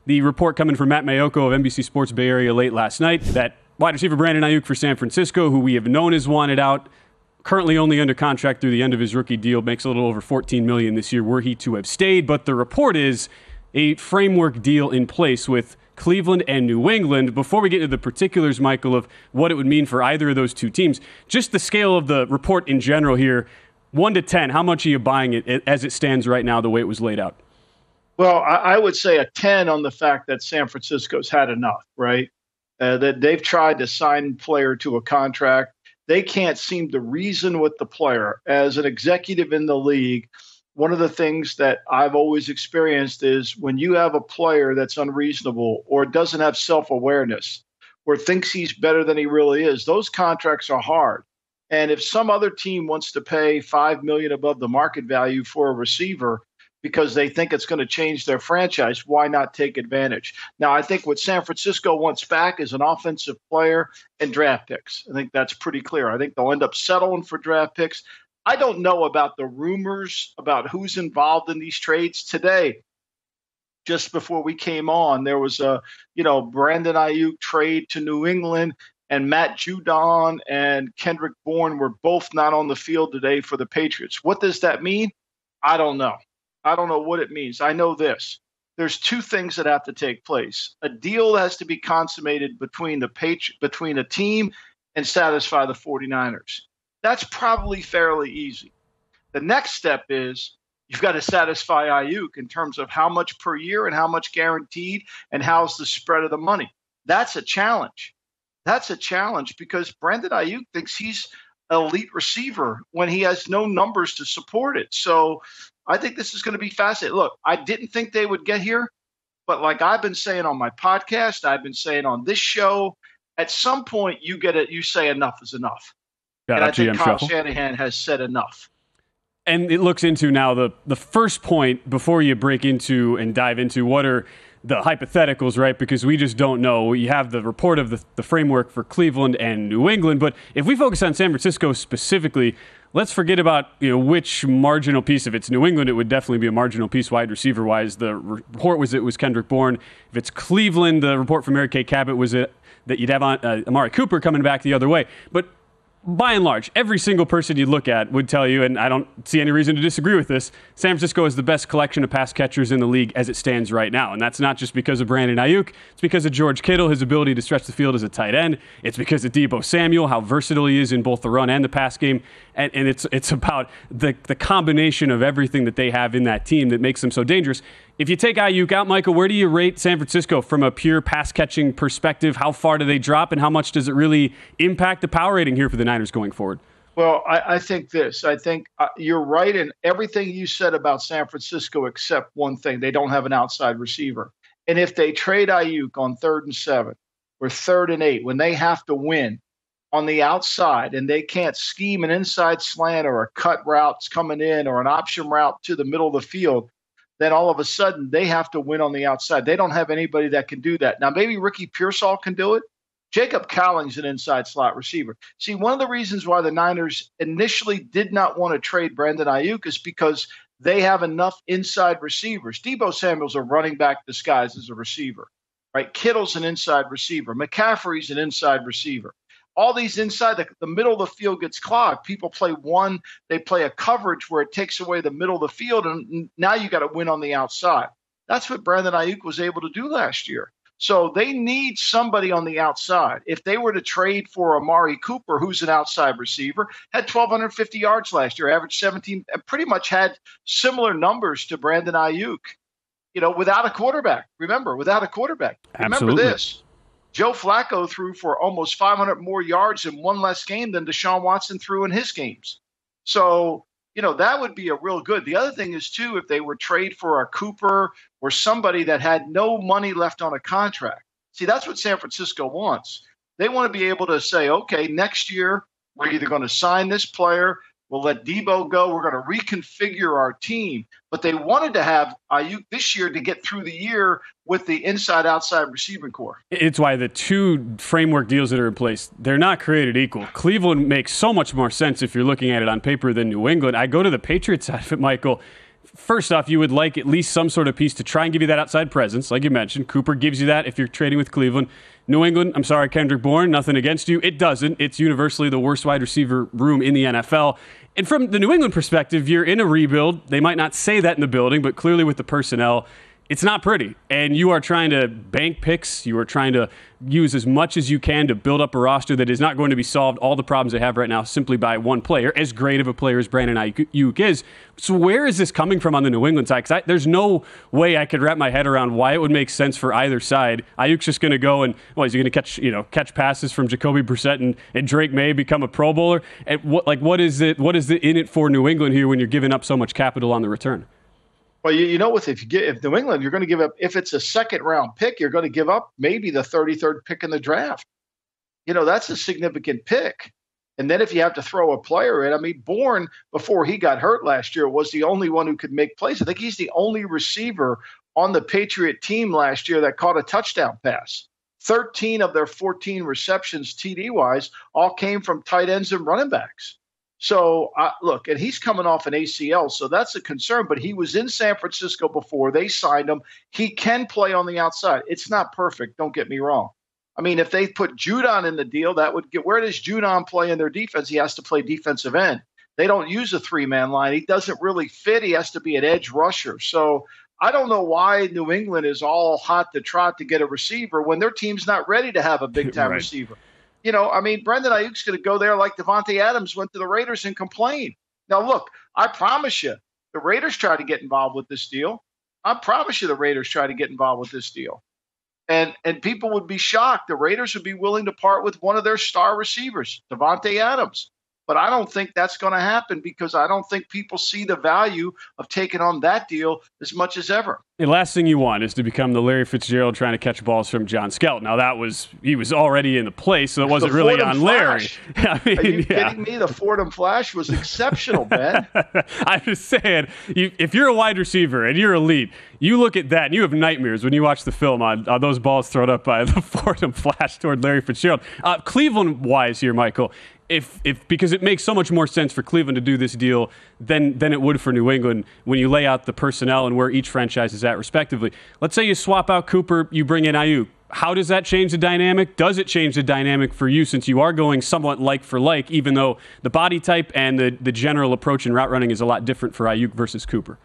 the report coming from Matt Mayoko of NBC Sports Bay Area late last night that wide receiver Brandon Aiyuk for San Francisco, who we have known is wanted out, currently only under contract through the end of his rookie deal, makes a little over $14 million this year were he to have stayed. But the report is a framework deal in place with Cleveland and New England. Before we get into the particulars, Michael, of what it would mean for either of those two teams, just the scale of the report in general here, 1 to 10, how much are you buying it as it stands right now, the way it was laid out? Well, I would say a 10 on the fact that San Francisco's had enough, right? That they've tried to sign a player to a contract. They can't seem to reason with the player. As an executive in the league, one of the things that I've always experienced is when you have a player that's unreasonable or doesn't have self-awareness or thinks he's better than he really is, those contracts are hard. And if some other team wants to pay $5 million above the market value for a receiver because they think it's going to change their franchise, why not take advantage? Now, I think what San Francisco wants back is an offensive player and draft picks. I think that's pretty clear. I think they'll end up settling for draft picks. I don't know about the rumors about who's involved in these trades today. Just before we came on, there was a, Brandon Aiyuk trade to New England, and Matt Judon and Kendrick Bourne were both not on the field today for the Patriots. What does that mean? I don't know. I don't know what it means. I know this. There's two things that have to take place. A deal has to be consummated between a team and satisfy the 49ers. That's probably fairly easy. The next step is you've got to satisfy Aiyuk in terms of how much per year and how much guaranteed and how's the spread of the money. That's a challenge. That's a challenge because Brandon Aiyuk thinks he's an elite receiver when he has no numbers to support it. So I think this is going to be fascinating. Look, I didn't think they would get here, but like I've been saying on my podcast, I've been saying on this show, at some point you get it. You say enough is enough. And I think Kyle Shanahan has said enough. And it looks into now the first point before you break into and dive into what are the hypotheticals, right? Because we just don't know. You have the report of the framework for Cleveland and New England. But if we focus on San Francisco specifically, let's forget about which marginal piece. If it's New England, it would definitely be a marginal piece wide receiver-wise. The report was it was Kendrick Bourne. If it's Cleveland, the report from Mary Kay Cabot was that you'd have Amari Cooper coming back the other way. But by and large, every single person you look at would tell you, and I don't see any reason to disagree with this, San Francisco is the best collection of pass catchers in the league as it stands right now. And that's not just because of Brandon Aiyuk. It's because of George Kittle, his ability to stretch the field as a tight end. It's because of Deebo Samuel, how versatile he is in both the run and the pass game. And it's about the combination of everything that they have in that team that makes them so dangerous. If you take Aiyuk out, Michael, where do you rate San Francisco from a pure pass-catching perspective? How far do they drop, and how much does it really impact the power rating here for the Niners going forward? Well, I think this. I think you're right in everything you said about San Francisco except one thing. They don't have an outside receiver. And if they trade Aiyuk on 3rd and 7 or 3rd and 8, when they have to win on the outside and they can't scheme an inside slant or a cut route coming in or an option route to the middle of the field, then all of a sudden they have to win on the outside. They don't have anybody that can do that. Now, maybe Ricky Pearsall can do it. Jacob Cowling's an inside slot receiver. See, one of the reasons why the Niners initially did not want to trade Brandon Aiyuk is because they have enough inside receivers. Deebo Samuel's a running back disguised as a receiver, right? Kittle's an inside receiver. McCaffrey's an inside receiver. All these inside, the middle of the field gets clogged. People play they play a coverage where it takes away the middle of the field, and now you got to win on the outside. That's what Brandon Aiyuk was able to do last year. So they need somebody on the outside. If they were to trade for Amari Cooper, who's an outside receiver, had 1,250 yards last year, averaged 17, and pretty much had similar numbers to Brandon Aiyuk, without a quarterback. Remember, without a quarterback. Absolutely. Remember this. Joe Flacco threw for almost 500 more yards in one less game than Deshaun Watson threw in his games. So, that would be a real good. The other thing is, too, if they were trade for a Cooper or somebody that had no money left on a contract. See, that's what San Francisco wants. They want to be able to say, okay, next year we're either going to sign this player, we'll let Deebo go, we're going to reconfigure our team. But they wanted to have Aiyuk this year to get through the year with the inside-outside receiving core. It's why the two framework deals that are in place, they're not created equal. Cleveland makes so much more sense if you're looking at it on paper than New England. I go to the Patriots side of it, Michael. First off, you would like at least some sort of piece to try and give you that outside presence, like you mentioned. Cooper gives you that if you're trading with Cleveland. New England, I'm sorry, Kendrick Bourne, nothing against you. It doesn't. It's universally the worst wide receiver room in the NFL. And from the New England perspective, you're in a rebuild. They might not say that in the building, but clearly with the personnel, it's not pretty. And you are trying to bank picks. You are trying to use as much as you can to build up a roster that is not going to be solved all the problems they have right now simply by one player, as great of a player as Brandon Aiyuk is. So where is this coming from on the New England side? Because there's no way I could wrap my head around why it would make sense for either side. Aiyuk's just going to go and, is he going to catch passes from Jacoby Brissett and Drake May, become a Pro Bowler? And what is it in it for New England here when you're giving up so much capital on the return? Well, if New England, you're going to give up, if it's a second round pick, you're going to give up maybe the 33rd pick in the draft. That's a significant pick. And then if you have to throw a player in, Bourne, before he got hurt last year, was the only one who could make plays. I think he's the only receiver on the Patriot team last year that caught a touchdown pass. 13 of their 14 receptions TD-wise all came from tight ends and running backs. So, look, and he's coming off an ACL, so that's a concern. But he was in San Francisco before. They signed him. He can play on the outside. It's not perfect, don't get me wrong. If they put Judon in the deal, that would get – where does Judon play in their defense? He has to play defensive end. They don't use a three-man line. He doesn't really fit. He has to be an edge rusher. So I don't know why New England is all hot to trot to get a receiver when their team's not ready to have a big-time right. receiver. Brandon Aiyuk's going to go there like Devontae Adams went to the Raiders and complain. Now, look, I promise you, the Raiders try to get involved with this deal. I promise you the Raiders try to get involved with this deal. And people would be shocked. The Raiders would be willing to part with one of their star receivers, Devontae Adams. But I don't think that's going to happen because I don't think people see the value of taking on that deal as much as ever. The last thing you want is to become the Larry Fitzgerald trying to catch balls from John Skelton. Now, he was already in the play, so it wasn't really Fordham on Larry. Are you kidding me? The Fordham Flash was exceptional, Ben. I'm just saying, if you're a wide receiver and you're elite, you look at that and you have nightmares when you watch the film on those balls thrown up by the Fordham Flash toward Larry Fitzgerald. Cleveland-wise here, Michael, because it makes so much more sense for Cleveland to do this deal than it would for New England when you lay out the personnel and where each franchise is at respectively. Let's say you swap out Cooper, you bring in Aiyuk. How does that change the dynamic? Does it change the dynamic for you since you are going somewhat like for like, even though the body type and the general approach in route running is a lot different for Aiyuk versus Cooper?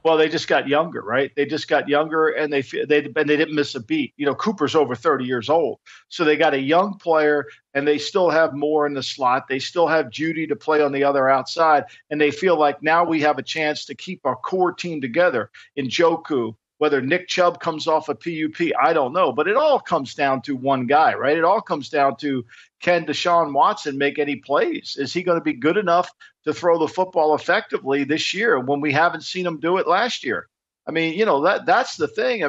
Well, they just got younger, right? They just got younger, and they didn't miss a beat. Cooper's over 30 years old, so they got a young player, and they still have more in the slot. They still have Judy to play on the other outside, and they feel like now we have a chance to keep our core team together. Njoku, whether Nick Chubb comes off a PUP, I don't know, but it all comes down to one guy, right? It all comes down to, can Deshaun Watson make any plays? Is he going to be good enough to throw the football effectively this year when we haven't seen him do it last year? That's the thing.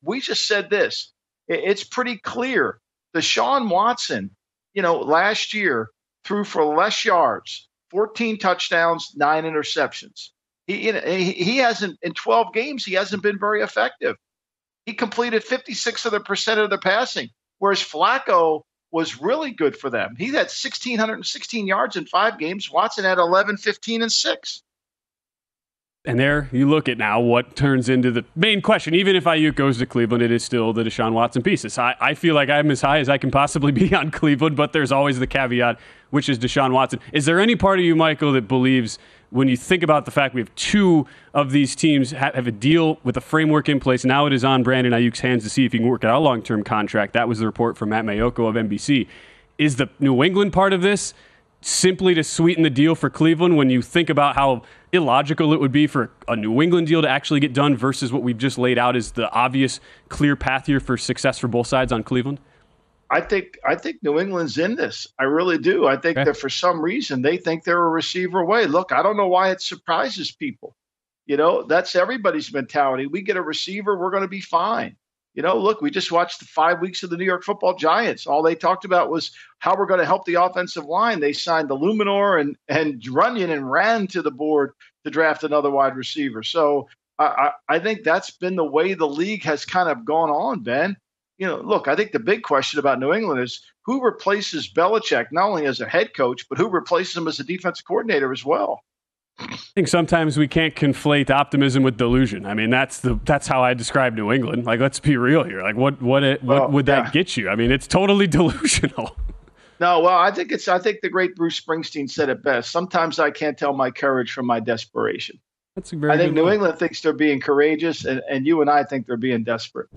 We just said this. It's pretty clear. Deshaun Watson, last year threw for less yards, 14 touchdowns, 9 interceptions. He hasn't, in 12 games, he hasn't been very effective. He completed 56% of the passing, whereas Flacco was really good for them. He had 1,616 yards in 5 games. Watson had 11, 15, and 6. And there you look at now what turns into the main question. Even if Aiyuk goes to Cleveland, it is still the Deshaun Watson pieces. I feel like I'm as high as I can possibly be on Cleveland, but there's always the caveat, which is Deshaun Watson. Is there any part of you, Michael, that believes when you think about the fact we have 2 of these teams have a deal with a framework in place, now it is on Brandon Ayuk's hands to see if he can work out a long-term contract? That was the report from Matt Mayoko of NBC. Is the New England part of this simply to sweeten the deal for Cleveland when you think about how illogical it would be for a New England deal to actually get done versus what we've just laid out as the obvious clear path here for success for both sides on Cleveland? I think New England's in this. I really do. I think that for some reason they think they're a receiver away. Look, I don't know why it surprises people. That's everybody's mentality. We get a receiver, we're going to be fine. Look, we just watched the 5 weeks of the New York Football Giants. All they talked about was how we're going to help the offensive line. They signed the Luminor and Runyon and ran to the board to draft another wide receiver. So I think that's been the way the league has kind of gone on, Ben. Look, I think the big question about New England is who replaces Belichick, not only as a head coach, but who replaces him as a defensive coordinator as well. I think sometimes we can't conflate optimism with delusion. I mean, that's how I describe New England. Like, let's be real here. Like, what would that get you? I mean, it's totally delusional. No, well, I think the great Bruce Springsteen said it best. Sometimes I can't tell my courage from my desperation. That's a very I think good New one. England thinks they're being courageous, and you and I think they're being desperate.